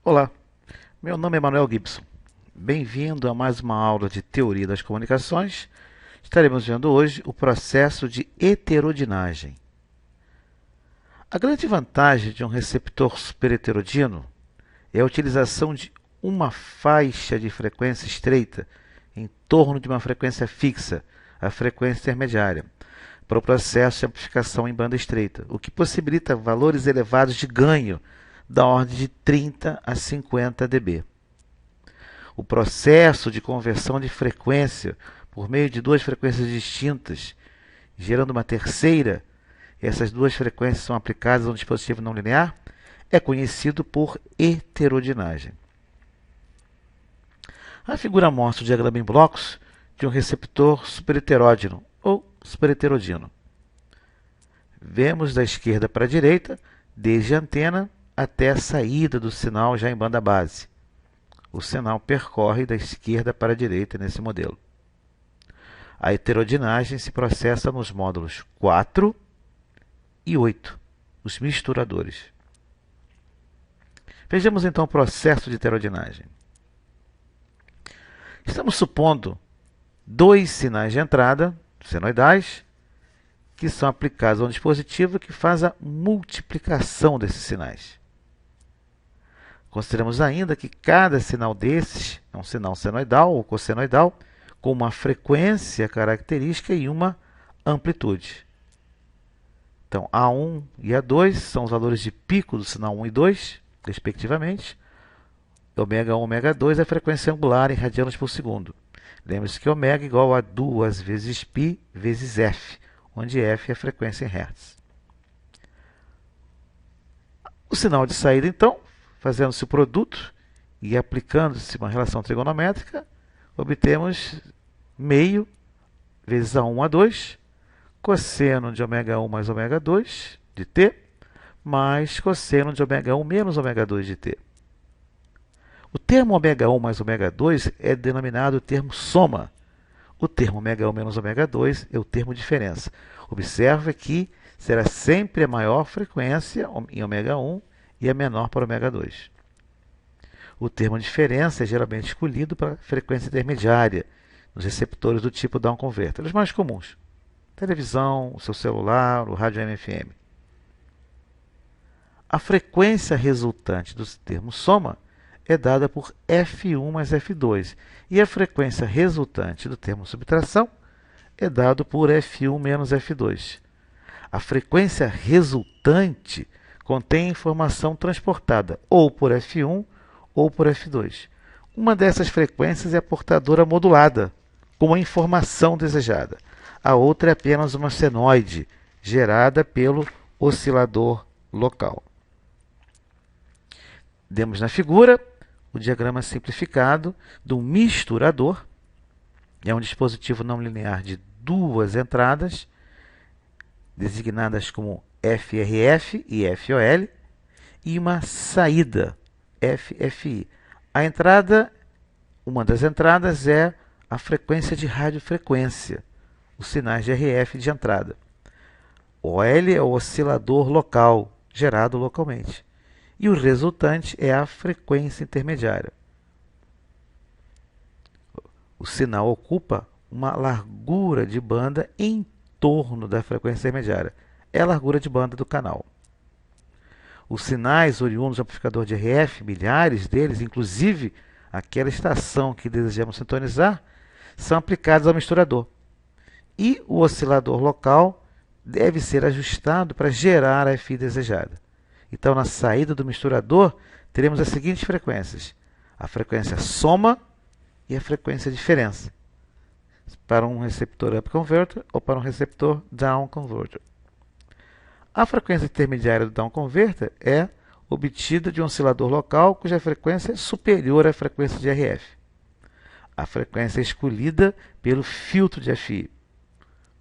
Olá, meu nome é Manuel Gibson. Bem-vindo a mais uma aula de Teoria das Comunicações. Estaremos vendo hoje o processo de heterodinagem. A grande vantagem de um receptor superheterodino é a utilização de uma faixa de frequência estreita em torno de uma frequência fixa, a frequência intermediária, para o processo de amplificação em banda estreita, o que possibilita valores elevados de ganho da ordem de 30 a 50 dB. O processo de conversão de frequência por meio de duas frequências distintas, gerando uma terceira, e essas duas frequências são aplicadas a um dispositivo não linear, é conhecido por heterodinagem. A figura mostra o diagrama em blocos de um receptor superheteródino ou superheterodino. Vemos da esquerda para a direita, desde a antena até a saída do sinal já em banda base. O sinal percorre da esquerda para a direita nesse modelo. A heterodinagem se processa nos módulos 4 e 8, os misturadores. Vejamos então o processo de heterodinagem. Estamos supondo dois sinais de entrada, senoidais, que são aplicados a um dispositivo que faz a multiplicação desses sinais. Consideramos ainda que cada sinal desses é um sinal senoidal ou cossenoidal, com uma frequência característica e uma amplitude. Então, A1 e A2 são os valores de pico do sinal 1 e 2, respectivamente. Ômega 1 e ômega 2 é a frequência angular em radianos por segundo. Lembre-se que ômega é igual a 2 vezes π vezes f, onde f é a frequência em hertz. O sinal de saída, então, fazendo-se o produto e aplicando-se uma relação trigonométrica, obtemos meio vezes A1 A2, cosseno de ômega 1 mais ômega 2 de t, mais cosseno de ômega 1 menos ômega 2 de t. O termo ômega 1 mais ômega 2 é denominado termo soma. O termo ômega 1 menos ômega 2 é o termo diferença. Observe que será sempre a maior frequência em ômega 1 e a menor para ômega 2. O termo diferença é geralmente escolhido para frequência intermediária, nos receptores do tipo down converter, os mais comuns. Televisão, o seu celular, o rádio AM/FM. A frequência resultante do termo soma é dada por F1 mais F2, e a frequência resultante do termo subtração é dada por F1 menos F2. A frequência resultante contém informação transportada ou por F1 ou por F2. Uma dessas frequências é a portadora modulada, com a informação desejada. A outra é apenas uma senoide, gerada pelo oscilador local. Demos na figura o diagrama simplificado do misturador. É um dispositivo não linear de duas entradas, designadas como FRF e FOL, e uma saída, FFI. A entrada, uma das entradas é a frequência de radiofrequência, os sinais de RF de entrada. O OL é o oscilador local, gerado localmente. E o resultante é a frequência intermediária. O sinal ocupa uma largura de banda em torno da frequência intermediária. É a largura de banda do canal. Os sinais oriundos do amplificador de RF, milhares deles, inclusive aquela estação que desejamos sintonizar, são aplicados ao misturador. E o oscilador local deve ser ajustado para gerar a FI desejada. Então, na saída do misturador, teremos as seguintes frequências: a frequência soma e a frequência diferença, para um receptor up converter ou para um receptor down converter. A frequência intermediária do down converter é obtida de um oscilador local cuja frequência é superior à frequência de RF. A frequência é escolhida pelo filtro de FI,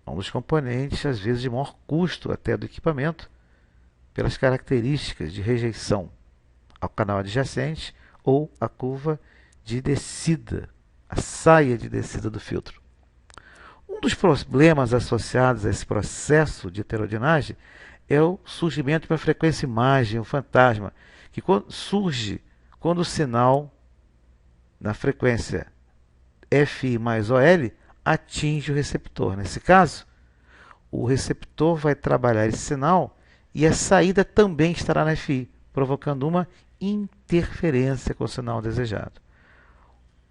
um dos componentes, às vezes, de maior custo até do equipamento, pelas características de rejeição ao canal adjacente ou à curva de descida, a saia de descida do filtro. Um dos problemas associados a esse processo de heterodinagem é o surgimento de uma frequência imagem, um fantasma, que surge quando o sinal na frequência FI mais OL atinge o receptor. Nesse caso, o receptor vai trabalhar esse sinal e a saída também estará na FI, provocando uma interferência com o sinal desejado.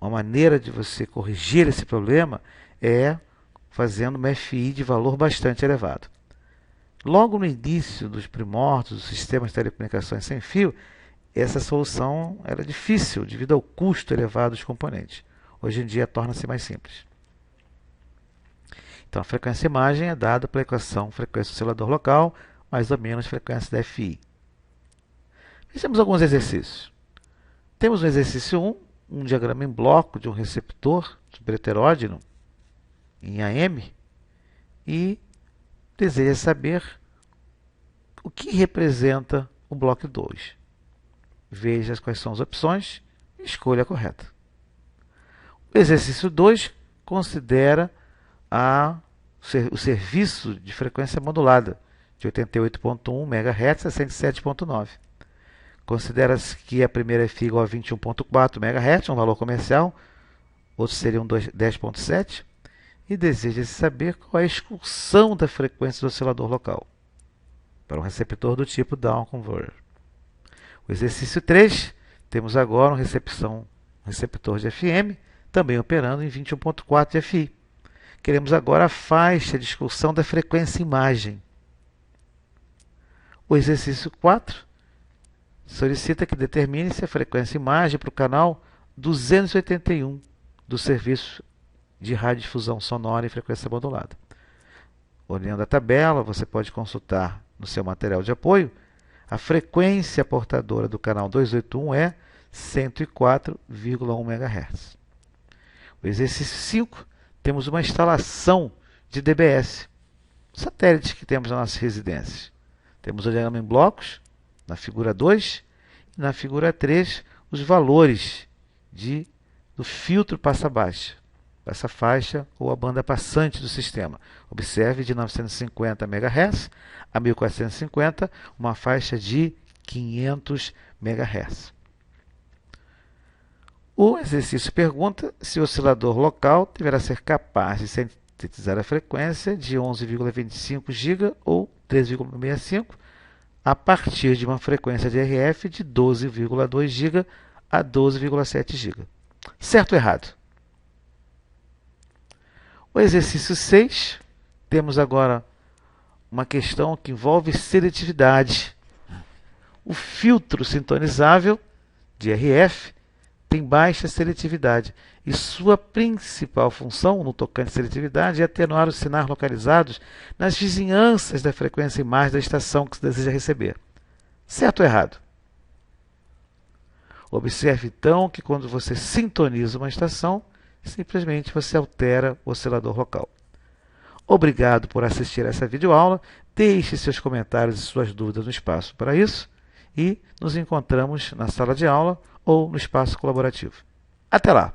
Uma maneira de você corrigir esse problema é fazendo uma FI de valor bastante elevado. Logo no início dos primórdios dos sistemas de telecomunicações sem fio, essa solução era difícil devido ao custo elevado dos componentes. Hoje em dia torna-se mais simples. Então a frequência imagem é dada pela equação frequência oscilador local mais ou menos frequência da FI. Fizemos alguns exercícios. Temos no exercício 1, um diagrama em bloco de um receptor superheterógeno em AM e deseja saber o que representa o bloco 2. Veja quais são as opções e escolha a correta. O exercício 2 considera o serviço de frequência modulada de 88.1 MHz a 107.9. Considera-se que a primeira FI igual a 21.4 MHz, um valor comercial, outros seriam 10.7, e deseja-se saber qual é a expulsão da frequência do oscilador local para um receptor do tipo downconverter. O exercício 3, temos agora um receptor de FM, também operando em 21.4 de FI. Queremos agora a faixa de expulsão da frequência imagem. O exercício 4 solicita que determine-se a frequência imagem para o canal 281 do serviço de radiodifusão sonora em frequência modulada. Olhando a tabela, você pode consultar no seu material de apoio, a frequência portadora do canal 281 é 104,1 MHz. O exercício 5, temos uma instalação de DBS, satélites que temos nas nossas residências. Temos o diagrama em blocos, na figura 2, e na figura 3, os valores do filtro passa-baixa, essa faixa ou a banda passante do sistema. Observe de 950 MHz a 1450, uma faixa de 500 MHz. O exercício pergunta se o oscilador local deverá ser capaz de sintetizar a frequência de 11,25 GHz ou 3,65 a partir de uma frequência de RF de 12,2 GHz a 12,7 GHz. Certo ou errado? O exercício 6, temos agora uma questão que envolve seletividade. O filtro sintonizável de RF tem baixa seletividade e sua principal função no tocante à seletividade é atenuar os sinais localizados nas vizinhanças da frequência imagem da estação que se deseja receber. Certo ou errado? Observe então que quando você sintoniza uma estação, simplesmente você altera o oscilador local. Obrigado por assistir a essa videoaula. Deixe seus comentários e suas dúvidas no espaço para isso e nos encontramos na sala de aula ou no espaço colaborativo. Até lá!